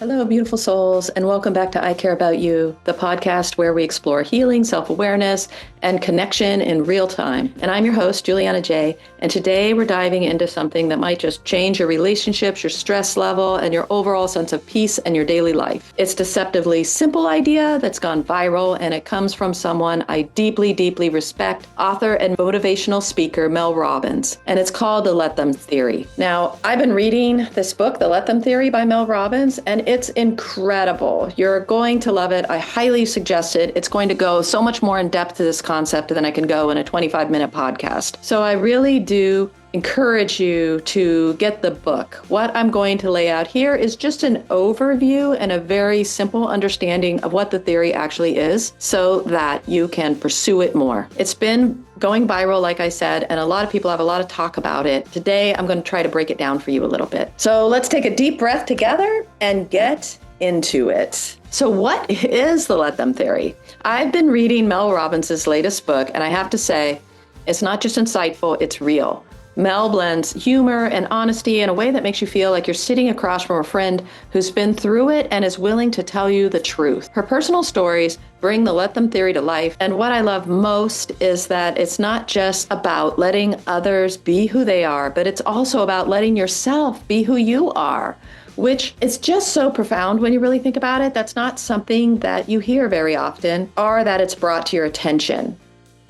Hello, beautiful souls, and welcome back to I Care About You, the podcast where we explore healing, self-awareness, and connection in real time. And I'm your host, Juliana J. And today we're diving into something that might just change your relationships, your stress level, and your overall sense of peace in your daily life. It's deceptively simple idea that's gone viral, and it comes from someone I deeply, deeply respect, author and motivational speaker, Mel Robbins. And it's called the Let Them Theory. Now, I've been reading this book, The Let Them Theory by Mel Robbins, and it's incredible. You're going to love it. I highly suggest it. It's going to go so much more in depth to this concept than I can go in a 25-minute podcast. So I really do encourage you to get the book. What I'm going to lay out here is just an overview and a very simple understanding of what the theory actually is so that you can pursue it more. It's been going viral, like I said, and a lot of people have a lot of talk about it. Today, I'm going to try to break it down for you a little bit. So let's take a deep breath together and get into it. So what is the Let Them Theory? I've been reading Mel Robbins' latest book, and I have to say, it's not just insightful, it's real. Mel blends humor and honesty in a way that makes you feel like you're sitting across from a friend who's been through it and is willing to tell you the truth. Her personal stories bring the Let Them Theory to life. And what I love most is that it's not just about letting others be who they are, but it's also about letting yourself be who you are, which is just so profound when you really think about it. That's not something that you hear very often, or that it's brought to your attention.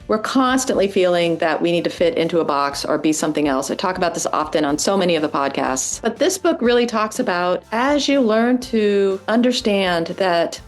We're constantly feeling that we need to fit into a box or be something else. I talk about this often on so many of the podcasts. But this book really talks about as you learn to understand that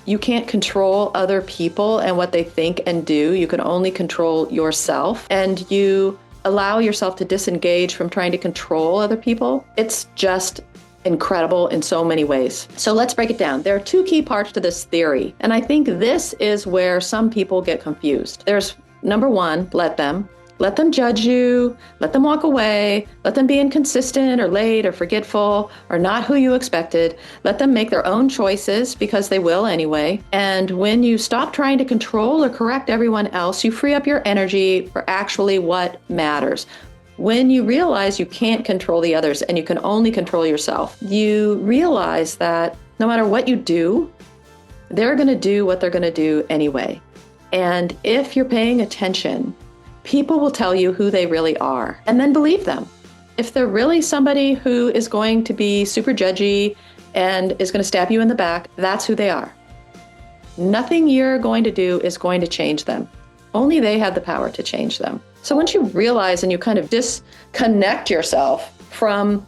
you can't control other people and what they think and do, you can only control yourself, and you allow yourself to disengage from trying to control other people. It's just incredible in so many ways. So let's break it down. There are two key parts to this theory, and I think this is where some people get confused. There's number one, let them judge you, let them walk away, let them be inconsistent or late or forgetful or not who you expected. Let them make their own choices because they will anyway. And when you stop trying to control or correct everyone else, you free up your energy for actually what matters. When you realize you can't control the others and you can only control yourself, you realize that no matter what you do, they're going to do what they're going to do anyway. And if you're paying attention, people will tell you who they really are, and then believe them. If they're really somebody who is going to be super judgy and is going to stab you in the back, that's who they are. Nothing you're going to do is going to change them. Only they have the power to change them. So once you realize and you kind of disconnect yourself from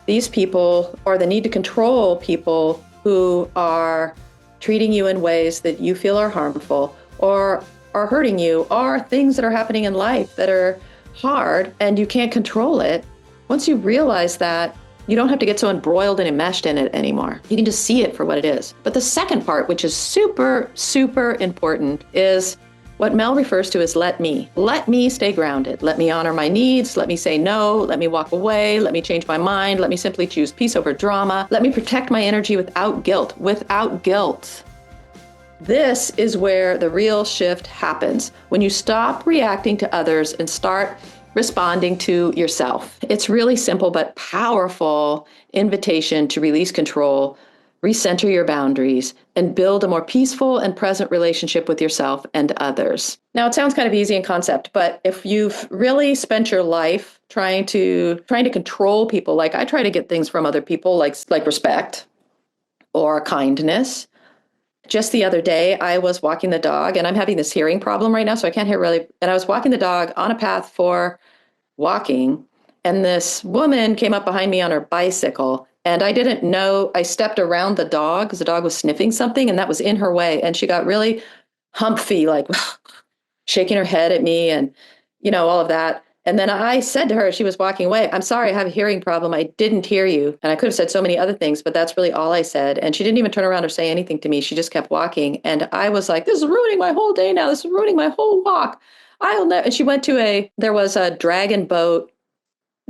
these people or the need to control people who are treating you in ways that you feel are harmful or are hurting you, or things that are happening in life that are hard and you can't control it, once you realize that, you don't have to get so embroiled and enmeshed in it anymore. You can just see it for what it is. But the second part, which is super, super important, is what Mel refers to as let me. Let me stay grounded. Let me honor my needs. Let me say no. Let me walk away. Let me change my mind. Let me simply choose peace over drama. Let me protect my energy without guilt. Without guilt. This is where the real shift happens. When you stop reacting to others and start responding to yourself. It's really simple but powerful invitation to release control, recenter your boundaries, and build a more peaceful and present relationship with yourself and others. Now, it sounds kind of easy in concept, but if you've really spent your life trying to control people, like I try to get things from other people, like respect or kindness. Just the other day, I was walking the dog, and I'm having this hearing problem right now, so I can't hear really. And I was walking the dog on a path for walking, and this woman came up behind me on her bicycle. And I didn't know, I stepped around the dog because the dog was sniffing something and that was in her way. And she got really humpy, like shaking her head at me and, all of that. And then I said to her, she was walking away, I'm sorry, I have a hearing problem. I didn't hear you. And I could have said so many other things, but that's really all I said. And she didn't even turn around or say anything to me. She just kept walking. And I was like, this is ruining my whole day now. This is ruining my whole walk. I'll never. And she went to there was a dragon boat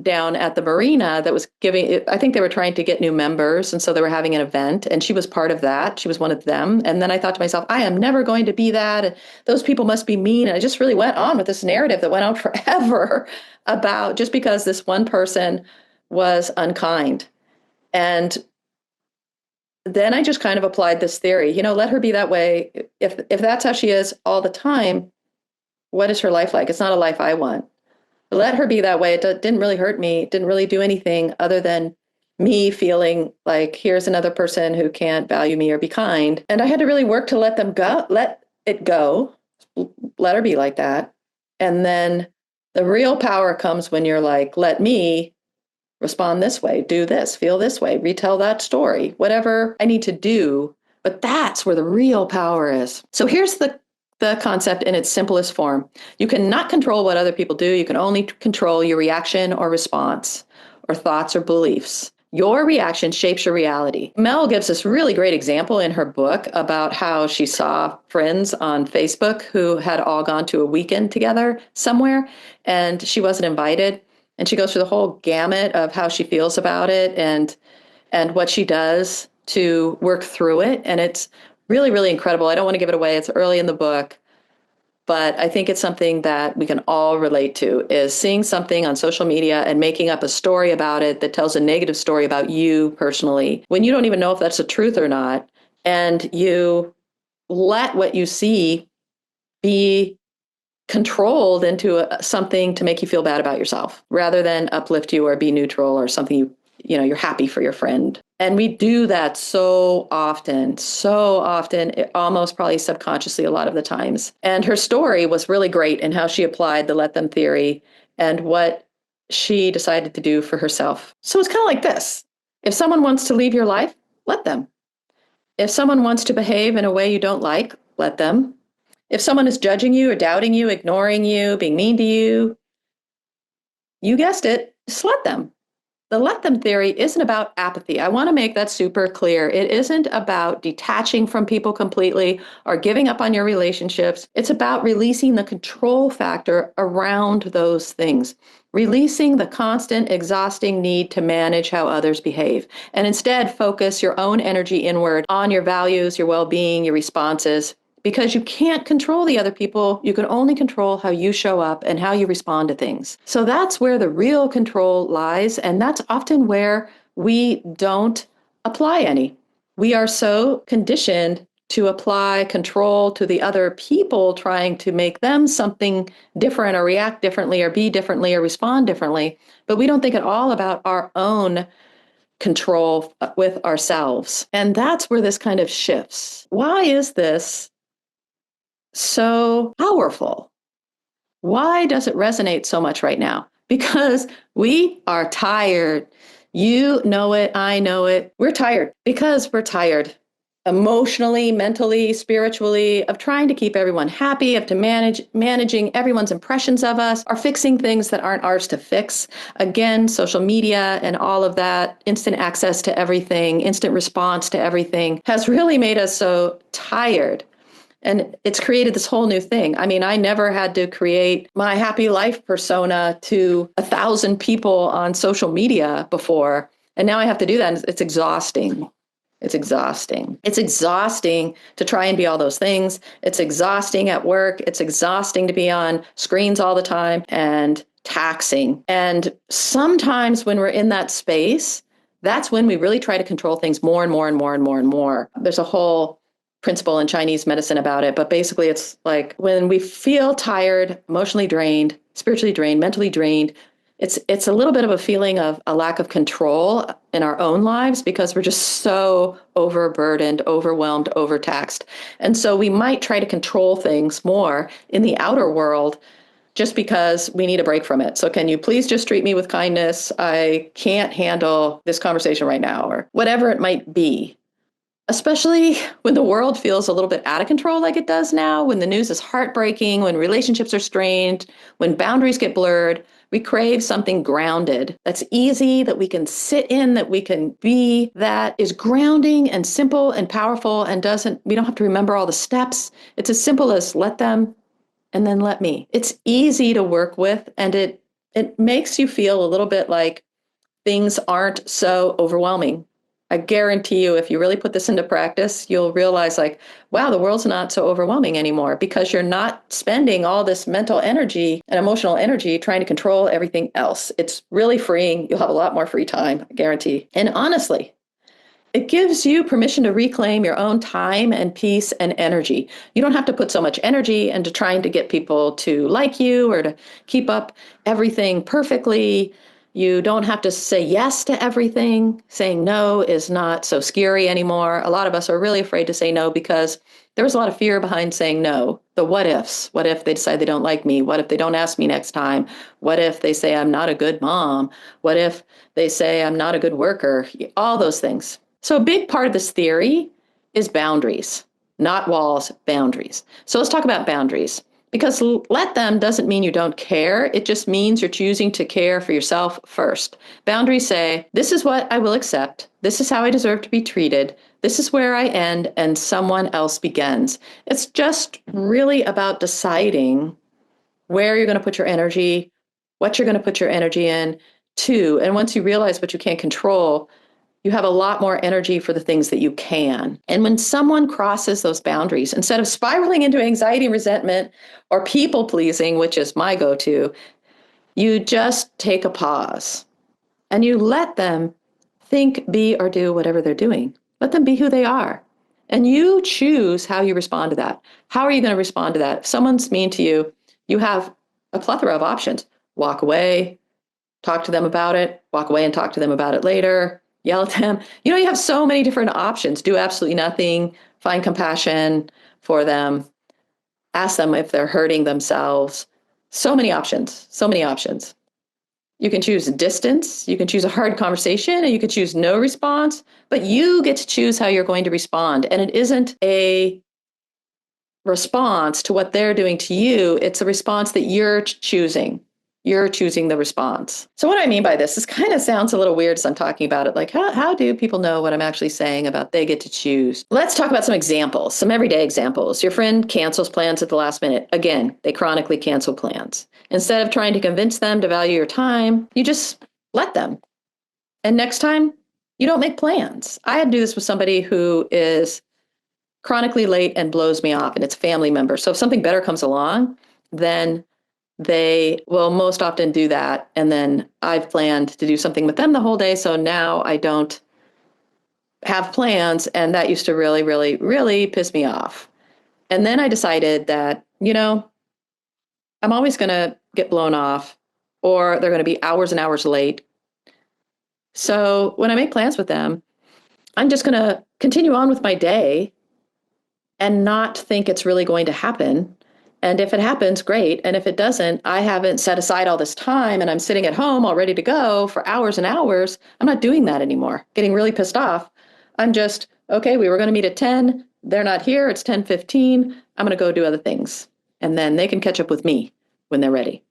down at the marina that was I think they were trying to get new members. And so they were having an event and she was part of that. She was one of them. And then I thought to myself, I am never going to be that. And those people must be mean. And I just really went on with this narrative that went on forever about just because this one person was unkind. And then I just kind of applied this theory, let her be that way. If that's how she is all the time, what is her life like? It's not a life I want. Let her be that way. It didn't really hurt me. It didn't really do anything other than me feeling like here's another person who can't value me or be kind. And I had to really work to let them go, let it go, let her be like that. And then the real power comes when you're like, let me respond this way, do this, feel this way, retell that story, whatever I need to do. But that's where the real power is. So here's the concept in its simplest form. You cannot control what other people do. You can only control your reaction or response or thoughts or beliefs. Your reaction shapes your reality. Mel gives this really great example in her book about how she saw friends on Facebook who had all gone to a weekend together somewhere, and she wasn't invited. And she goes through the whole gamut of how she feels about it and what she does to work through it. And it's really, really incredible. I don't want to give it away. It's early in the book, but I think it's something that we can all relate to, is seeing something on social media and making up a story about it that tells a negative story about you personally, when you don't even know if that's the truth or not. And you let what you see be controlled into something to make you feel bad about yourself rather than uplift you or be neutral or something you're happy for your friend. And we do that so often, almost probably subconsciously a lot of the times. And her story was really great in how she applied the let them theory and what she decided to do for herself. So it's kind of like this. If someone wants to leave your life, let them. If someone wants to behave in a way you don't like, let them. If someone is judging you or doubting you, ignoring you, being mean to you, you guessed it, just let them. The let them theory isn't about apathy. I want to make that super clear. It isn't about detaching from people completely or giving up on your relationships. It's about releasing the control factor around those things, releasing the constant, exhausting need to manage how others behave, and instead focus your own energy inward on your values, your well-being, your responses, because you can't control the other people. You can only control how you show up and how you respond to things. So that's where the real control lies. And that's often where we don't apply any. We are so conditioned to apply control to the other people, trying to make them something different or react differently or be differently or respond differently. But we don't think at all about our own control with ourselves. And that's where this kind of shifts. Why is this so powerful? Why does it resonate so much right now? Because we are tired. You know it. I know it. We're tired because we're tired emotionally, mentally, spiritually, of trying to keep everyone happy, of to managing everyone's impressions of us, or fixing things that aren't ours to fix. Again, social media and all of that, instant access to everything, instant response to everything has really made us so tired. And it's created this whole new thing. I mean, I never had to create my happy life persona to 1,000 people on social media before. And now I have to do that. And it's exhausting. It's exhausting. It's exhausting to try and be all those things. It's exhausting at work. It's exhausting to be on screens all the time and taxing. And sometimes when we're in that space, that's when we really try to control things more and more and more and more and more. There's a whole principle in Chinese medicine about it, but basically it's like when we feel tired, emotionally drained, spiritually drained, mentally drained, it's a little bit of a feeling of a lack of control in our own lives because we're just so overburdened, overwhelmed, overtaxed. And so we might try to control things more in the outer world just because we need a break from it. So can you please just treat me with kindness? I can't handle this conversation right now, or whatever it might be. Especially when the world feels a little bit out of control like it does now, when the news is heartbreaking, when relationships are strained, when boundaries get blurred, we crave something grounded that's easy, that we can sit in, that we can be, that is grounding and simple and powerful and we don't have to remember all the steps. It's as simple as let them and then let me. It's easy to work with, and it makes you feel a little bit like things aren't so overwhelming. I guarantee you, if you really put this into practice, you'll realize like, wow, the world's not so overwhelming anymore because you're not spending all this mental energy and emotional energy trying to control everything else. It's really freeing. You'll have a lot more free time, I guarantee. And honestly, It gives you permission to reclaim your own time and peace and energy. You don't have to put so much energy into trying to get people to like you or to keep up everything perfectly. You don't have to say yes to everything. Saying no is not so scary anymore. A lot of us are really afraid to say no because there was a lot of fear behind saying no. The what ifs. What if they decide they don't like me? What if they don't ask me next time? What if they say I'm not a good mom? What if they say I'm not a good worker? All those things. So a big part of this theory is boundaries, not walls, boundaries. So let's talk about boundaries. Because let them doesn't mean you don't care. It just means you're choosing to care for yourself first. Boundaries say, this is what I will accept. This is how I deserve to be treated. This is where I end and someone else begins. It's just really about deciding where you're going to put your energy, what you're going to put your energy in to. And once you realize what you can't control, you have a lot more energy for the things that you can. And when someone crosses those boundaries, instead of spiraling into anxiety, resentment, or people pleasing, which is my go-to, you just take a pause and you let them think, be, or do whatever they're doing. Let them be who they are. And you choose how you respond to that. How are you going to respond to that? If someone's mean to you, you have a plethora of options. Walk away, talk to them about it, walk away and talk to them about it later, yell at them. You have so many different options. Do absolutely nothing, find compassion for them, ask them if they're hurting themselves. So many options, so many options. You can choose distance, you can choose a hard conversation, and you can choose no response, but you get to choose how you're going to respond. And it isn't a response to what they're doing to you, it's a response that you're choosing. You're choosing the response. So what I mean by this kind of sounds a little weird as I'm talking about it. Like, how do people know what I'm actually saying about they get to choose? Let's talk about some examples, some everyday examples. Your friend cancels plans at the last minute. Again, they chronically cancel plans. Instead of trying to convince them to value your time, you just let them. And next time, you don't make plans. I had to do this with somebody who is chronically late and blows me off, and it's a family member. So if something better comes along, then they will most often do that. And then I've planned to do something with them the whole day. So now I don't have plans. And that used to really, really, really piss me off. And then I decided that, I'm always going to get blown off or they're going to be hours and hours late. So when I make plans with them, I'm just going to continue on with my day and not think it's really going to happen. And if it happens, great. And if it doesn't, I haven't set aside all this time and I'm sitting at home all ready to go for hours and hours. I'm not doing that anymore, getting really pissed off. I'm just, okay, we were going to meet at 10. They're not here. It's 10:15. I'm going to go do other things. And then they can catch up with me when they're ready.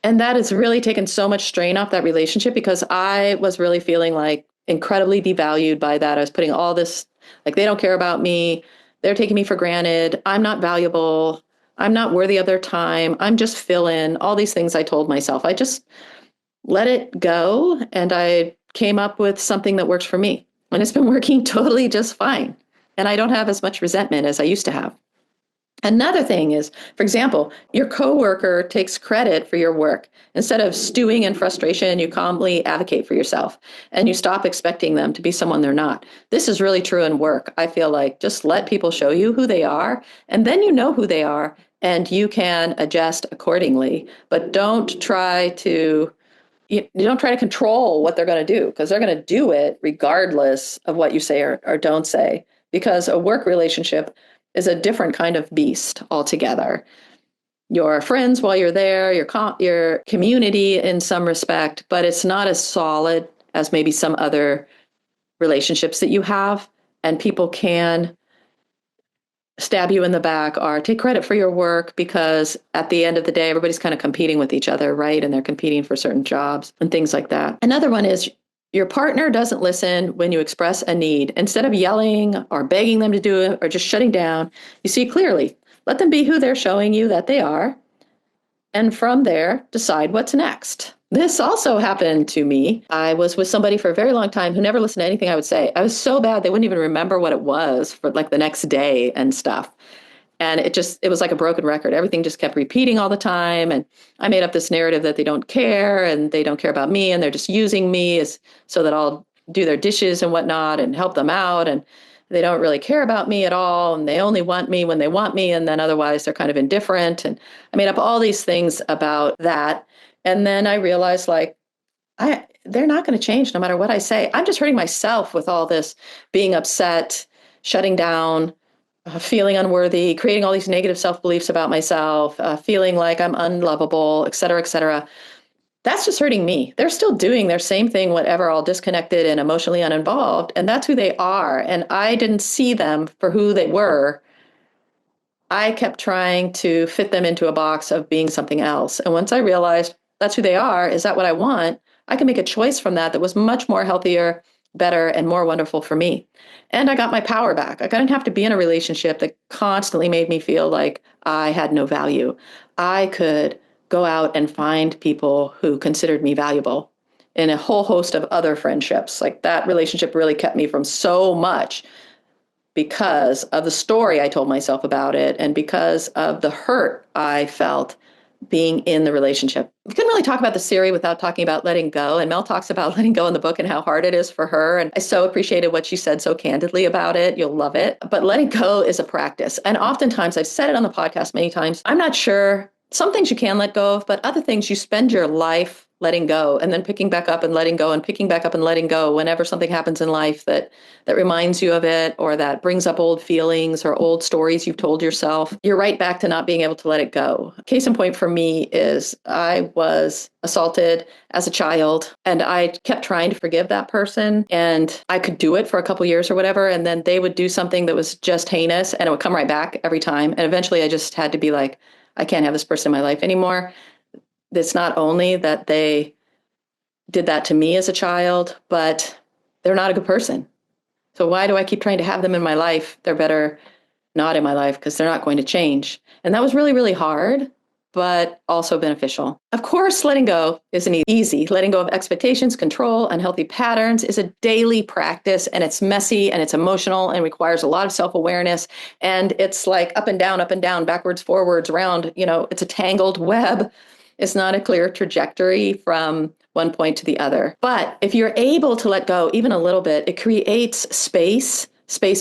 And that has really taken so much strain off that relationship because I was really feeling like incredibly devalued by that. I was putting all this, like, they don't care about me. They're taking me for granted. I'm not valuable. I'm not worthy of their time. I'm just fill-in, all these things I told myself. I just let it go and I came up with something that works for me. And it's been working totally just fine. And I don't have as much resentment as I used to have. Another thing is, for example, your coworker takes credit for your work. Instead of stewing in frustration, you calmly advocate for yourself and you stop expecting them to be someone they're not. This is really true in work. I feel like just let people show you who they are, and then you know who they are and you can adjust accordingly. But don't try to you don't try to control what they're going to do because they're going to do it regardless of what you say or don't say, because a work relationship is a different kind of beast altogether. Your friends while you're there, your community in some respect, but it's not as solid as maybe some other relationships that you have. And people can stab you in the back or take credit for your work because at the end of the day, everybody's kind of competing with each other, right? And they're competing for certain jobs and things like that. Another one is your partner doesn't listen when you express a need. Instead of yelling or begging them to do it or just shutting down, you see clearly. Let them be who they're showing you that they are. And from there, decide what's next. This also happened to me. I was with somebody for a very long time who never listened to anything I would say. I was so bad, they wouldn't even remember what it was for like the next day and stuff. And it was like a broken record. Everything just kept repeating all the time. And I made up this narrative that they don't care and they don't care about me and they're just using me so that I'll do their dishes and whatnot and help them out. And they don't really care about me at all. And they only want me when they want me. And then otherwise they're kind of indifferent. And I made up all these things about that. And then I realized they're not going to change no matter what I say. I'm just hurting myself with all this being upset, shutting down, feeling unworthy, creating all these negative self-beliefs about myself, feeling like I'm unlovable, et cetera, et cetera. That's just hurting me. They're still doing their same thing, whatever, all disconnected and emotionally uninvolved. And that's who they are. And I didn't see them for who they were. I kept trying to fit them into a box of being something else. And once I realized that's who they are, is that what I want? I can make a choice from that was much more healthier, better, and more wonderful for me. And I got my power back. I didn't have to be in a relationship that constantly made me feel like I had no value. I could go out and find people who considered me valuable in a whole host of other friendships. Like that relationship really kept me from so much because of the story I told myself about it and because of the hurt I felt being in the relationship. We couldn't really talk about the series without talking about letting go. And Mel talks about letting go in the book and how hard it is for her. And I so appreciated what she said so candidly about it. You'll love it. But letting go is a practice. And oftentimes, I've said it on the podcast many times, I'm not sure. Some things you can let go of, but other things you spend your life letting go and then picking back up and letting go and picking back up and letting go whenever something happens in life that reminds you of it or that brings up old feelings or old stories you've told yourself. You're right back to not being able to let it go. Case in point for me is I was assaulted as a child and I kept trying to forgive that person and I could do it for a couple years or whatever. And then they would do something that was just heinous and it would come right back every time. And eventually I just had to be like, I can't have this person in my life anymore. It's not only that they did that to me as a child, but they're not a good person. So why do I keep trying to have them in my life? They're better not in my life because they're not going to change. And that was really, really hard, but also beneficial. Of course, letting go isn't easy. Letting go of expectations, control, unhealthy patterns is a daily practice, and it's messy and it's emotional and requires a lot of self-awareness. And it's like up and down, backwards, forwards, around, it's a tangled web. It's not a clear trajectory from one point to the other. But if you're able to let go even a little bit, it creates space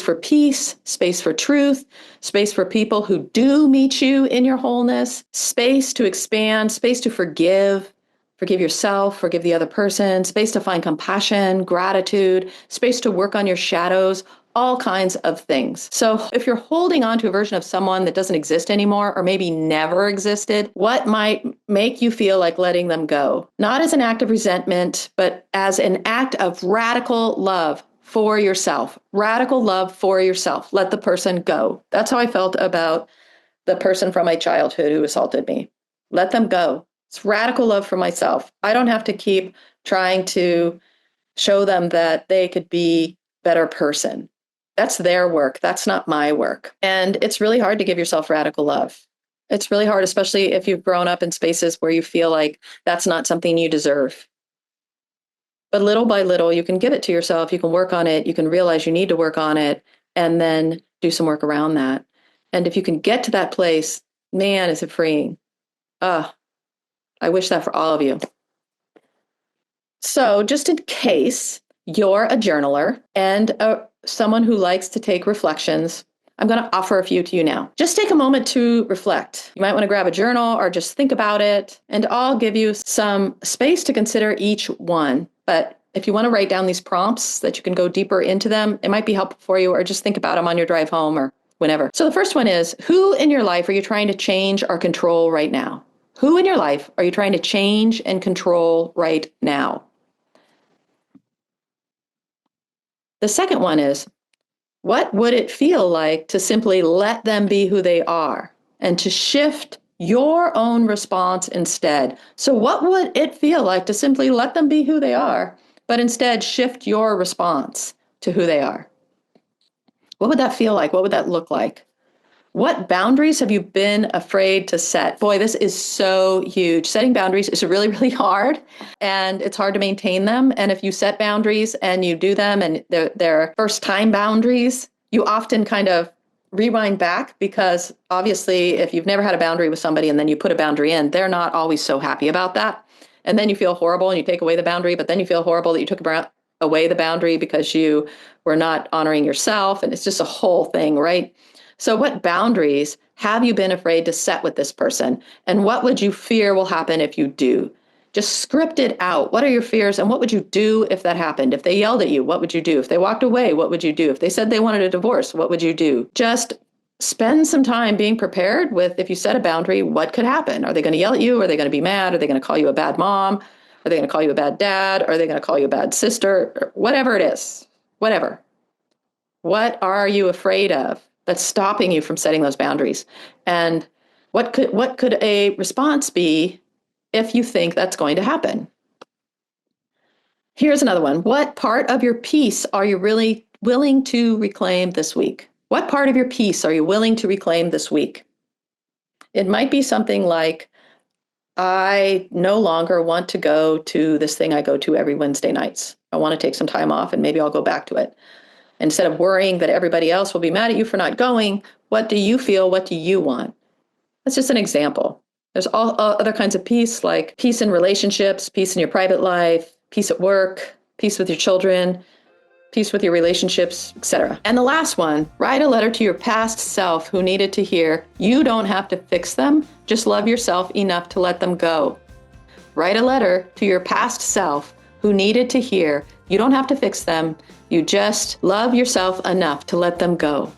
for peace, space for truth, space for people who do meet you in your wholeness, space to expand, space to forgive yourself, forgive the other person, space to find compassion, gratitude, space to work on your shadows, all kinds of things. So if you're holding on to a version of someone that doesn't exist anymore, or maybe never existed, what might make you feel like letting them go? Not as an act of resentment, but as an act of radical love for yourself. Radical love for yourself. Let the person go. That's how I felt about the person from my childhood who assaulted me. Let them go. It's radical love for myself. I don't have to keep trying to show them that they could be a better person. That's their work. That's not my work. And it's really hard to give yourself radical love. It's really hard, especially if you've grown up in spaces where you feel like that's not something you deserve. But little by little, you can give it to yourself. You can work on it. You can realize you need to work on it and then do some work around that. And if you can get to that place, man, is it freeing. I wish that for all of you. So just in case you're a journaler and someone who likes to take reflections, I'm going to offer a few to you now. Just take a moment to reflect. You might want to grab a journal or just think about it, and I'll give you some space to consider each one. But if you want to write down these prompts that you can go deeper into them, it might be helpful for you, or just think about them on your drive home or whenever. So the first one is, who in your life are you trying to change or control right now? Who in your life are you trying to change and control right now? The second one is, what would it feel like to simply let them be who they are and to shift your own response instead? So what would it feel like to simply let them be who they are, but instead shift your response to who they are? What would that feel like? What would that look like? What boundaries have you been afraid to set? Boy, this is so huge. Setting boundaries is really, really hard, and it's hard to maintain them. And if you set boundaries and you do them and they're first time boundaries, you often kind of rewind back, because obviously if you've never had a boundary with somebody and then you put a boundary in, they're not always so happy about that. And then you feel horrible and you take away the boundary, but then you feel horrible that you took a away the boundary because you were not honoring yourself. And it's just a whole thing, right? So what boundaries have you been afraid to set with this person? And what would you fear will happen if you do? Just script it out. What are your fears? And what would you do if that happened? If they yelled at you, what would you do? If they walked away, what would you do? If they said they wanted a divorce, what would you do? Just spend some time being prepared with, if you set a boundary, what could happen? Are they going to yell at you? Are they going to be mad? Are they going to call you a bad mom? Are they going to call you a bad dad? Are they going to call you a bad sister? Or whatever it is, whatever. What are you afraid of that's stopping you from setting those boundaries? And what could a response be if you think that's going to happen? Here's another one. What part of your peace are you really willing to reclaim this week? What part of your peace are you willing to reclaim this week? It might be something like, I no longer want to go to this thing I go to every Wednesday nights. I want to take some time off and maybe I'll go back to it. Instead of worrying that everybody else will be mad at you for not going, what do you feel? What do you want? That's just an example. There's all other kinds of peace, like peace in relationships, peace in your private life, peace at work, peace with your children, peace with your relationships, etc. And the last one, write a letter to your past self who needed to hear, you don't have to fix them, just love yourself enough to let them go. Write a letter to your past self who needed to hear, you don't have to fix them, you just love yourself enough to let them go.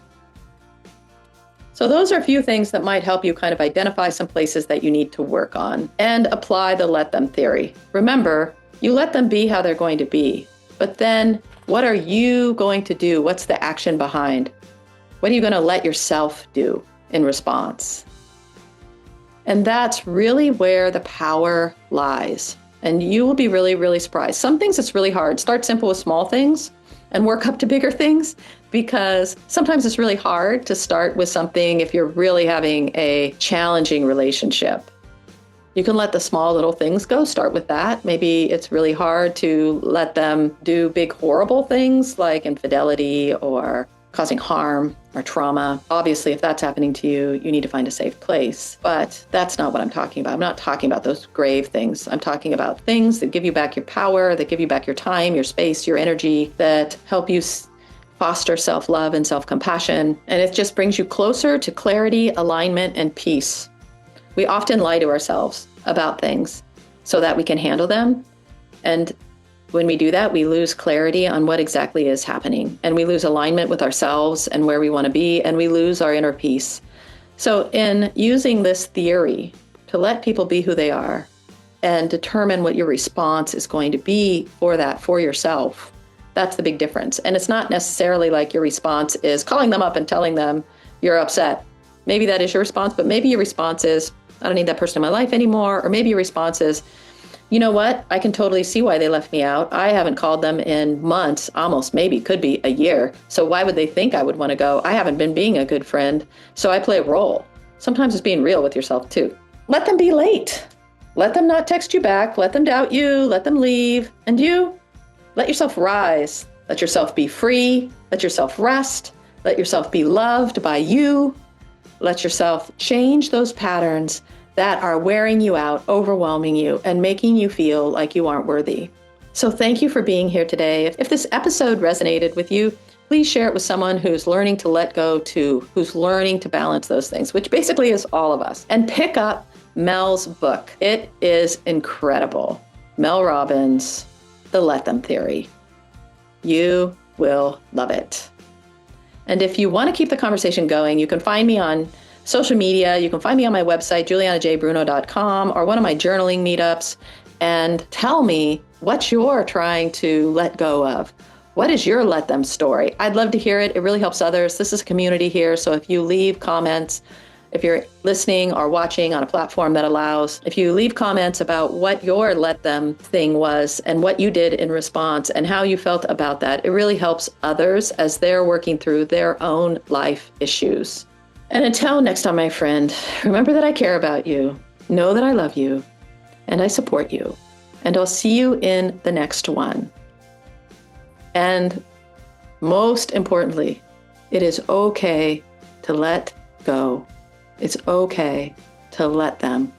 So those are a few things that might help you kind of identify some places that you need to work on and apply the let them theory. Remember, you let them be how they're going to be, but then what are you going to do? What's the action behind? What are you going to let yourself do in response? And that's really where the power lies. And you will be really, really surprised. Some things it's really hard. Start simple with small things and work up to bigger things, because sometimes it's really hard to start with something if you're really having a challenging relationship. You can let the small little things go, start with that. Maybe it's really hard to let them do big, horrible things like infidelity or causing harm or trauma. Obviously, if that's happening to you, you need to find a safe place. But that's not what I'm talking about. I'm not talking about those grave things. I'm talking about things that give you back your power, that give you back your time, your space, your energy, that help you foster self-love and self-compassion. And it just brings you closer to clarity, alignment, and peace. We often lie to ourselves about things so that we can handle them. And when we do that, we lose clarity on what exactly is happening. And we lose alignment with ourselves and where we want to be, and we lose our inner peace. So in using this theory to let people be who they are and determine what your response is going to be for that, for yourself, that's the big difference. And it's not necessarily like your response is calling them up and telling them you're upset. Maybe that is your response, but maybe your response is, I don't need that person in my life anymore. Or maybe your response is, you know what? I can totally see why they left me out. I haven't called them in months, almost maybe could be a year. So why would they think I would want to go? I haven't been being a good friend. So I play a role. Sometimes it's being real with yourself too. Let them be late. Let them not text you back. Let them doubt you. Let them leave. And you, let yourself rise. Let yourself be free. Let yourself rest. Let yourself be loved by you. Let yourself change those patterns that are wearing you out, overwhelming you, and making you feel like you aren't worthy. So thank you for being here today. If this episode resonated with you, please share it with someone who's learning to let go too, who's learning to balance those things, which basically is all of us. And pick up Mel's book. It is incredible. Mel Robbins, The Let Them Theory. You will love it. And if you want to keep the conversation going, you can find me on social media. You can find me on my website, julianajbruno.com, or one of my journaling meetups, and tell me what you're trying to let go of. What is your let them story? I'd love to hear it. It really helps others. This is a community here. So if you leave comments, if you're listening or watching on a platform that allows, if you leave comments about what your let them thing was and what you did in response and how you felt about that, it really helps others as they're working through their own life issues. And until next time, my friend, remember that I care about you, know that I love you, and I support you. And I'll see you in the next one. And most importantly, it is okay to let go. It's okay to let them